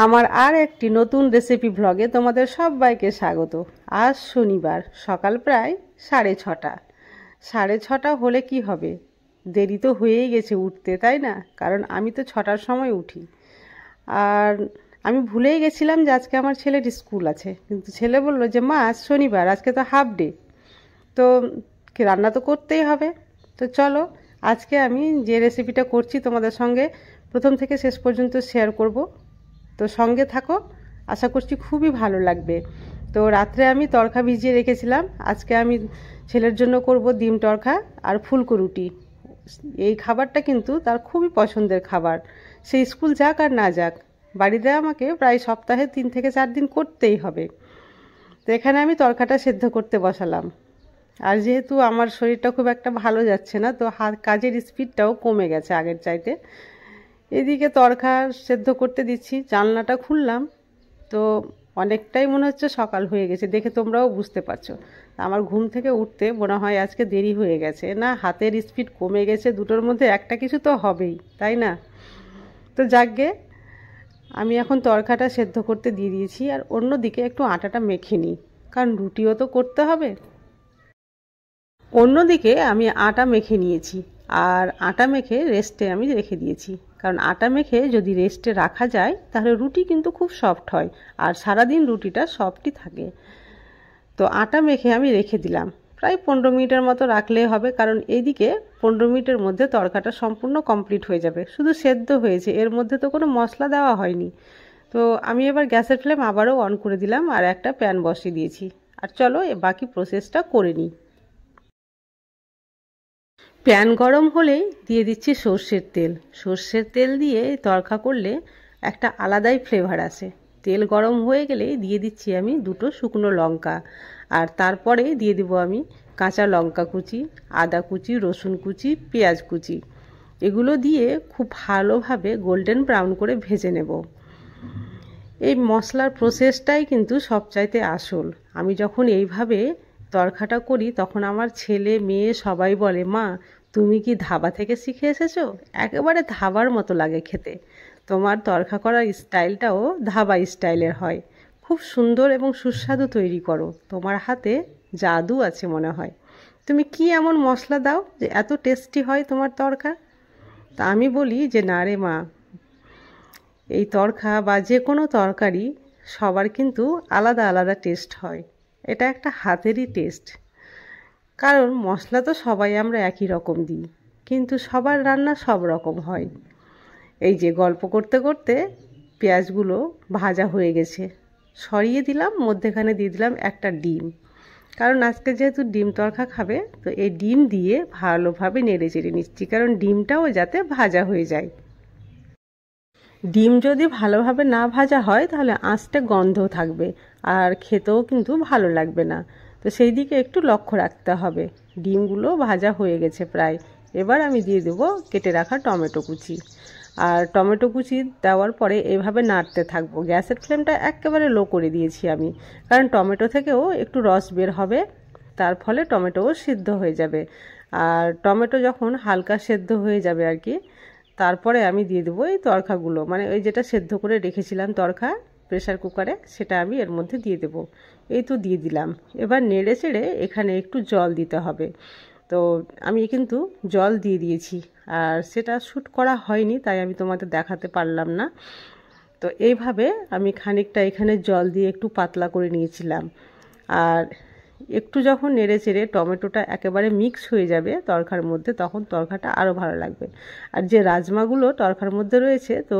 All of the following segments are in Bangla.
আমার আর একটি নতুন রেসিপি ব্লগে তোমাদের সবাইকে স্বাগত। আজ শনিবার, সকাল প্রায় 6:30। 6:30 হলে কি হবে, দেরি তো হয়েই গেছে উঠতে, তাই না? কারণ আমি তো 6টার সময় উঠি। আর আমি ভুলেই গেছিলাম যে আজকে আমার ছেলের স্কুল আছে, কিন্তু ছেলে বললো যে মা আজ শনিবার, আজকে তো হাফ ডে, তো রান্না তো করতেই হবে। তো চলো, আজকে আমি যে রেসিপিটা করছি তোমাদের সঙ্গে প্রথম থেকে শেষ পর্যন্ত শেয়ার করব। তো সঙ্গে থাকো, আশা করছি খুবই ভালো লাগবে। তো রাত্রে আমি তড়কা ভিজিয়ে রেখেছিলাম, আজকে আমি ছেলের জন্য করব ডিম তড়কা আর ফুলকো রুটি। এই খাবারটা কিন্তু তার খুবই পছন্দের খাবার, সে স্কুল যাক আর না যাক, বাড়িতে আমাকে প্রায় সপ্তাহে 3 থেকে 4 দিন করতেই হবে। তো এখানে আমি তড়কাটা সেদ্ধ করতে বসালাম। আর যেহেতু আমার শরীরটা খুব একটা ভালো যাচ্ছে না, তো কাজের স্পিডটাও কমে গেছে আগের চাইতে। এদিকে তড়কা সেদ্ধ করতে দিচ্ছি, জানলাটা খুললাম, তো অনেকটাই মনে হচ্ছে সকাল হয়ে গেছে, দেখে তোমরাও বুঝতে পারছো। আমার ঘুম থেকে উঠতে মনে হয় আজকে দেরি হয়ে গেছে, না হাতের স্পিড কমে গেছে, দুটোর মধ্যে একটা কিছু তো হবেই, তাই না? তো যাকগে, আমি এখন তড়কাটা সেদ্ধ করতে দিয়ে দিয়েছি, আর অন্যদিকে একটু আটাটা মেখে নিই, কারণ রুটিও তো করতে হবে। অন্যদিকে আমি আটা মেখে নিয়েছি, আর আটা মেখে রেস্টে আমি রেখে দিয়েছি, কারণ আটা মেখে যদি রেস্টে রাখা যায় তাহলে রুটি কিন্তু খুব সফট হয়, আর সারাদিন রুটিটা সফটই থাকে। তো আটা মেখে আমি রেখে দিলাম, প্রায় 15 মিনিটের মতো রাখলেই হবে, কারণ এইদিকে 15 মিনিটের মধ্যে তড়কাটা সম্পূর্ণ কমপ্লিট হয়ে যাবে, শুধু সেদ্ধ হয়েছে, এর মধ্যে তো কোনো মশলা দেওয়া হয়নি। তো আমি এবার গ্যাসের ফ্লেম আবারও অন করে দিলাম, আর একটা প্যান বসিয়ে দিয়েছি। আর চলো বাকি প্রসেসটা করে নিই। প্যান গরম হলেই দিয়ে দিচ্ছি সর্ষের তেল। সর্ষের তেল দিয়ে তড়কা করলে একটা আলাদাই ফ্লেভার আসে। তেল গরম হয়ে গেলেই দিয়ে দিচ্ছি আমি 2টো শুকনো লঙ্কা, আর তারপরে দিয়ে দিব আমি কাঁচা লঙ্কা কুচি, আদা কুচি, রসুন কুচি, পেঁয়াজ কুচি। এগুলো দিয়ে খুব ভালোভাবে গোল্ডেন ব্রাউন করে ভেজে নেব। এই মশলার প্রসেসটাই কিন্তু সবচাইতে আসল। আমি যখন এইভাবে তড়কাটা করি তখন আমার ছেলে মেয়ে সবাই বলে, মা তুমি কি ধাবা থেকে শিখে এসেছো? একেবারে ধাবার মতো লাগে খেতে। তোমার তড়কা করার স্টাইলটাও ধাবা স্টাইলের হয়, খুব সুন্দর এবং সুস্বাদু তৈরি করো, তোমার হাতে জাদু আছে মনে হয়। তুমি কি এমন মশলা দাও যে এত টেস্টি হয় তোমার তড়কা? তা আমি বলি যে না রে মা, এই তড়কা বা যে কোনো তরকারি সবার কিন্তু আলাদা আলাদা টেস্ট হয়, এটা একটা হাতেরই টেস্ট। কারণ মশলা তো সবাই আমরা একই রকম দিই, কিন্তু সবার রান্না সব রকম হয়। এই যে গল্প করতে করতে পেঁয়াজগুলো ভাজা হয়ে গেছে, সরিয়ে দিলাম, মধ্যেখানে দিয়ে দিলাম একটা ডিম, কারণ আজকে যেহেতু ডিম তড়কা খাবে, তো এই ডিম দিয়ে ভালোভাবে নেড়ে চেড়ে নিচ্ছি, কারণ ডিমটাও যাতে ভাজা হয়ে যায়। ডিম যদি ভালোভাবে না ভাজা হয় তাহলে আঁচটা গন্ধ থাকবে, আর খেতেও কিন্তু ভালো লাগবে না। তো সেই দিকে একটু লক্ষ্য রাখতে হবে। ডিমগুলো ভাজা হয়ে গেছে প্রায়। এবার আমি দিয়ে দেবো কেটে রাখা টমেটো কুচি, আর টমেটো কুচি দেওয়ার পরে এভাবে নাড়তে থাকবো। গ্যাসের ফ্লেমটা একেবারে লো করে দিয়েছি আমি, কারণ টমেটো থেকেও একটু রস বের হবে, তার ফলে টমেটোও সিদ্ধ হয়ে যাবে। আর টমেটো যখন হালকা সেদ্ধ হয়ে যাবে আর কি, তারপরে আমি দিয়ে দেবো এই তড়কাগুলো, মানে ওই যেটা সেদ্ধ করে রেখেছিলাম তড়কা প্রেসার কুকারে, সেটা আমি এর মধ্যে দিয়ে দেবো। এই তো দিয়ে দিলাম। এবার নেড়ে চেড়ে এখানে একটু জল দিতে হবে। তো আমি কিন্তু জল দিয়ে দিয়েছি, আর সেটা শ্যুট করা হয়নি, তাই আমি তোমাদের দেখাতে পারলাম না। তো এইভাবে আমি খানিকটা এখানে জল দিয়ে একটু পাতলা করে নিয়েছিলাম। আর একটু যখন নেড়ে চেড়ে টমেটোটা একেবারে মিক্স হয়ে যাবে তড়কার মধ্যে, তখন তড়কাটা আরও ভালো লাগবে। আর যে রাজমাগুলো তড়কার মধ্যে রয়েছে, তো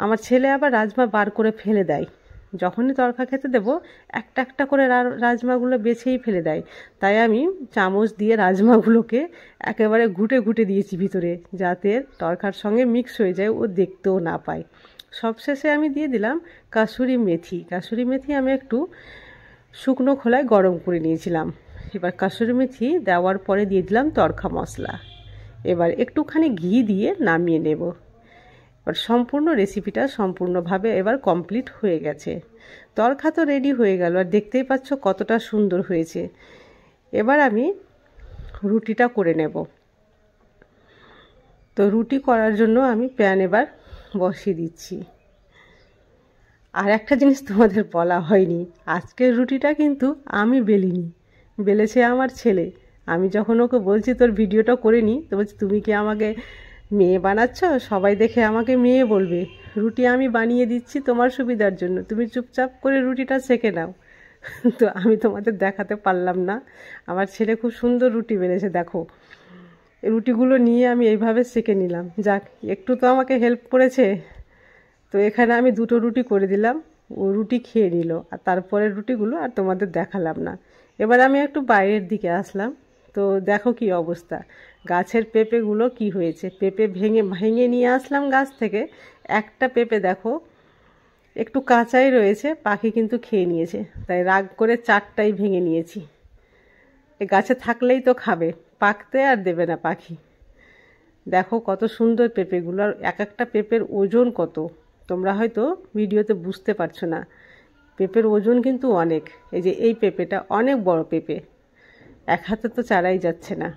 আমার ছেলে আবার রাজমা বার করে ফেলে দেয়, যখনই তড়কা খেতে দেবো একটা একটা করে রাজমাগুলো বেছেই ফেলে দেয়। তাই আমি চামচ দিয়ে রাজমাগুলোকে একেবারে ঘুটে ঘুটে দিয়েছি ভিতরে, যাতে তড়কার সঙ্গে মিক্স হয়ে যায়, ও দেখতেও না পায়। সবশেষে আমি দিয়ে দিলাম কাসুরি মেথি। কাসুরি মেথি আমি একটু শুকনো খোলায় গরম করে নিয়েছিলাম। এবার কাসুরি মেথি দেওয়ার পরে দিয়ে দিলাম তড়কা মশলা। এবার একটুখানি ঘি দিয়ে নামিয়ে নেব। এবার সম্পূর্ণ রেসিপিটা সম্পূর্ণভাবে এবার কমপ্লিট হয়ে গেছে। তড়কা তো রেডি হয়ে গেল, আর দেখতেই পাচ্ছ কতটা সুন্দর হয়েছে। এবার আমি রুটিটা করে নেব। তো রুটি করার জন্য আমি প্যান এবার বসিয়ে দিচ্ছি। আর একটা জিনিস তোমাদের বলা হয়নি, আজকের রুটিটা কিন্তু আমি বেলিনি, বেলেছে আমার ছেলে। আমি যখন ওকে বলছি তোর ভিডিওটা করে নি, তো বলছি তুমি কি আমাকে মেয়ে বানাচ্ছ, সবাই দেখে আমাকে মেয়ে বলবে, রুটি আমি বানিয়ে দিচ্ছি তোমার সুবিধার জন্য, তুমি চুপচাপ করে রুটিটা সেঁকে নাও। তো আমি তোমাদের দেখাতে পারলাম না, আমার ছেলে খুব সুন্দর রুটি বেলেছে দেখো। রুটিগুলো নিয়ে আমি এইভাবে সেঁকে নিলাম, যাক একটু তো আমাকে হেল্প করেছে। তো এখানে আমি 2টো রুটি করে দিলাম, ও রুটি খেয়ে নিল, আর তারপরে রুটিগুলো আর তোমাদের দেখালাম না। এবার আমি একটু বাইরের দিকে আসলাম, তো দেখো কি অবস্থা, গাছের পেঁপেগুলো কি হয়েছে। পেঁপে ভেঙে ভেঙে নিয়ে আসলাম গাছ থেকে, একটা পেঁপে দেখো একটু কাঁচাই রয়েছে, পাখি কিন্তু খেয়ে নিয়েছে, তাই রাগ করে 4টাই ভেঙে নিয়েছি। এ গাছে থাকলেই তো খাবে, পাকতে আর দেবে না পাখি। দেখো কত সুন্দর পেঁপেগুলো, আর এক একটা পেঁপের ওজন কত, তোমরা হয়তো ভিডিওতে বুঝতে পারছো না। পেঁপের ওজন কিন্তু অনেক। এই যে এই পেঁপেটা অনেক বড় পেঁপে, এক হাতে তো চারাই যাচ্ছে না।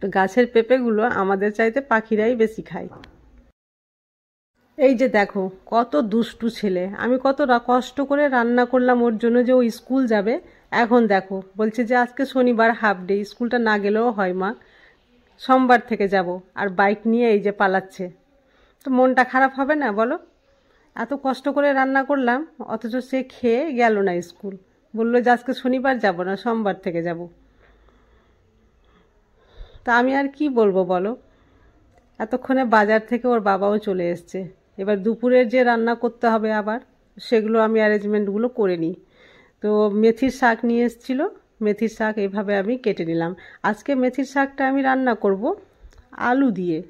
তো গাছের পেঁপেগুলো আমাদের চাইতে পাখিরাই বেশি খায়। এই যে দেখো কত দুষ্টু ছেলে, আমি কত কষ্ট করে রান্না করলাম ওর জন্য যে ও স্কুল যাবে, এখন দেখো বলছে যে আজকে শনিবার হাফ ডে, স্কুলটা না গেলেও হয় মা, সোমবার থেকে যাব, আর বাইক নিয়ে এই যে পালাচ্ছে। তো মনটা খারাপ হবে না বলো? এত কষ্ট করে রান্না করলাম, অথচ সে খেয়ে গেল না স্কুল, বললো যে আজকে শনিবার যাব না, সোমবার থেকে যাব। তা আমি আর কি বলবো বলো। এতক্ষণে বাজার থেকে ওর বাবাও চলে এসছে, এবার দুপুরের যে রান্না করতে হবে আবার, সেগুলো আমি অ্যারেঞ্জমেন্টগুলো করে নিই। তো মেথির শাক নিয়ে এসেছিল, মেথির শাক এইভাবে আমি কেটে নিলাম। আজকে মেথির শাকটা আমি রান্না করব আলু দিয়ে।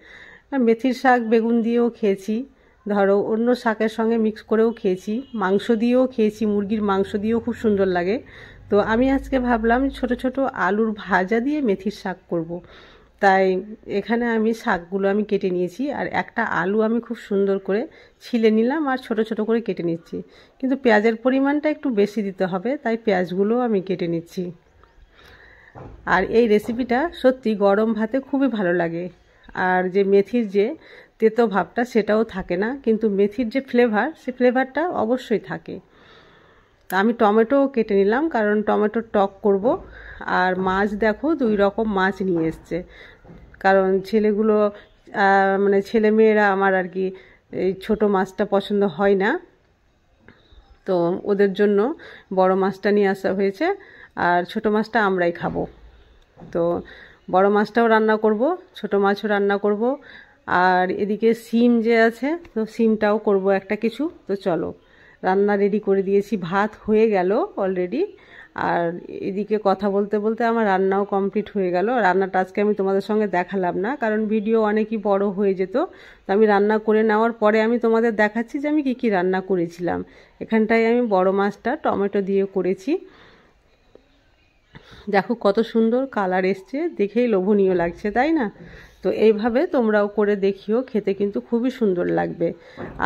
আর মেথির শাক বেগুন দিয়েও খেয়েছি, ধরো অন্য শাকের সঙ্গে মিক্স করেও খেয়েছি, মাংস দিয়েও খেয়েছি, মুরগির মাংস দিয়েও খুব সুন্দর লাগে। তো আমি আজকে ভাবলাম ছোট ছোট আলুর ভাজা দিয়ে মেথির শাক করব। তাই এখানে আমি শাকগুলো আমি কেটে নিয়েছি, আর একটা আলু আমি খুব সুন্দর করে ছিলে নিলাম আর ছোট ছোট করে কেটে নিচ্ছি। কিন্তু পেঁয়াজের পরিমাণটা একটু বেশি দিতে হবে, তাই পেঁয়াজগুলো আমি কেটে নিচ্ছি। আর এই রেসিপিটা সত্যি গরম ভাতে খুবই ভালো লাগে। আর যে মেথির যে তেতো ভাবটা সেটাও থাকে না, কিন্তু মেথির যে ফ্লেভার, সে ফ্লেভারটা অবশ্যই থাকে। তা আমি টমেটোও কেটে নিলাম, কারণ টমেটো টক করব। আর মাছ দেখো 2 রকম মাছ নিয়ে এসছে, কারণ ছেলেগুলো মানে ছেলে মেয়েরা আমার আর কি এই ছোটো মাছটা পছন্দ হয় না, তো ওদের জন্য বড় মাছটা নিয়ে আসা হয়েছে, আর ছোটো মাছটা আমরাই খাবো। তো বড় মাছটাও রান্না করব, ছোট মাছও রান্না করব। আর এদিকে সিম যে আছে, তো সিমটাও করব একটা কিছু। তো চলো রান্না রেডি করে দিয়েছি, ভাত হয়ে গেল অলরেডি। আর এদিকে কথা বলতে বলতে আমার রান্নাও কমপ্লিট হয়ে গেল। রান্নাটা আজকে আমি তোমাদের সঙ্গে দেখালাম না, কারণ ভিডিও অনেকই বড় হয়ে যেত। তো আমি রান্না করে নেওয়ার পরে আমি তোমাদের দেখাচ্ছি যে আমি কী কী রান্না করেছিলাম। এখানটায় আমি বড় মাছটা টমেটো দিয়ে করেছি, দেখো কত সুন্দর কালার এসছে, দেখেই লোভনীয় লাগছে তাই না? তো এইভাবে তোমরাও করে দেখিও, খেতে কিন্তু খুবই সুন্দর লাগবে।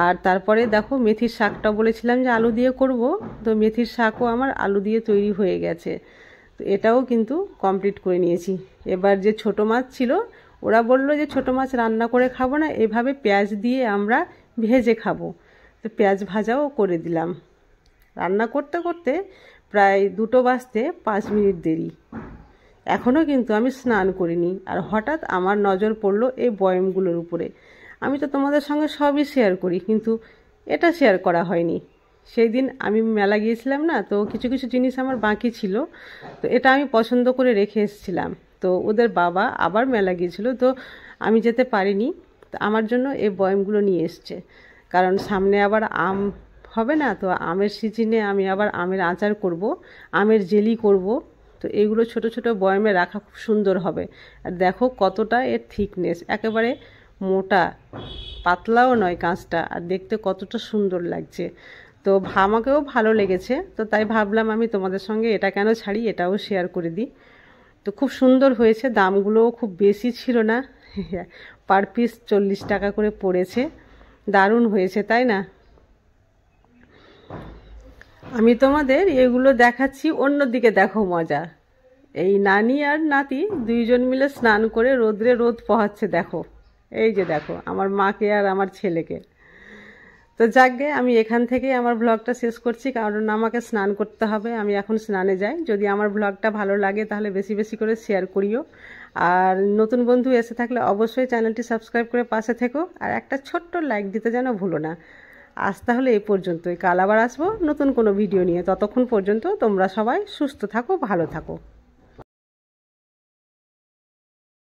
আর তারপরে দেখো মেথির শাকটা বলেছিলাম যে আলু দিয়ে করব, তো মেথির শাকও আমার আলু দিয়ে তৈরি হয়ে গেছে। তো এটাও কিন্তু কমপ্লিট করে নিয়েছি। এবার যে ছোট মাছ ছিল, ওরা বললো যে ছোট মাছ রান্না করে খাবো না, এভাবে পেঁয়াজ দিয়ে আমরা ভেজে খাবো। তো পেঁয়াজ ভাজাও করে দিলাম। রান্না করতে করতে প্রায় 2টো বাজতে 5 মিনিট দেরি। এখনও কিন্তু আমি স্নান করিনি, আর হঠাৎ আমার নজর পড়লো এই বয়ামগুলোর উপরে। আমি তো তোমাদের সঙ্গে সবই শেয়ার করি, কিন্তু এটা শেয়ার করা হয়নি। সেই দিন আমি মেলা গিয়েছিলাম না, তো কিছু কিছু জিনিস আমার বাকি ছিল, তো এটা আমি পছন্দ করে রেখে এসেছিলাম। তো ওদের বাবা আবার মেলা গিয়েছিল, তো আমি যেতে পারিনি, তো আমার জন্য এই বয়ামগুলো নিয়ে এসছে। কারণ সামনে আবার আম হবে না, তো আমের সিজনে আমি আবার আমের আচার করব, আমের জেলি করব। তো এইগুলো ছোট ছোট বয়ামে রাখা খুব সুন্দর হবে। আর দেখো কতটা এর থিকনেস, একেবারে মোটা, পাতলাও নয় কাঁচটা, আর দেখতে কতটা সুন্দর লাগছে। তো আমাকেও ভালো লেগেছে, তো তাই ভাবলাম আমি তোমাদের সঙ্গে এটা কেন ছাড়ি, এটাও শেয়ার করে দিই। তো খুব সুন্দর হয়েছে, দামগুলোও খুব বেশি ছিল না, পার পিস 40 টাকা করে পড়েছে। দারুণ হয়েছে তাই না? আমি তোমাদের এগুলো দেখাচ্ছি, অন্যদিকে দেখো মজা। এই নানি আর নাতি 2জন মিলে স্নান করে রোদ্রে রোদ পোহাচ্ছে দেখো। এই যে দেখো আমার মাকে আর আমার ছেলেকে। তো যাকগে আমি এখান থেকেই আমার ব্লগটা শেষ করছি, কারণ আমাকে স্নান করতে হবে। আমি এখন স্নানে যাই। যদি আমার ব্লগটা ভালো লাগে তাহলে বেশি বেশি করে শেয়ার করিও। আর নতুন বন্ধু এসে থাকলে অবশ্যই চ্যানেলটি সাবস্ক্রাইব করে পাশে থেকো, আর একটা ছোট্ট লাইক দিতে যেন ভুলো না। আজ তাহলে এই পর্যন্তই, কাল আবার আসবো নতুন কোনো ভিডিও নিয়ে। ততক্ষণ পর্যন্ত তোমরা সবাই সুস্থ থাকো, ভালো থাকো।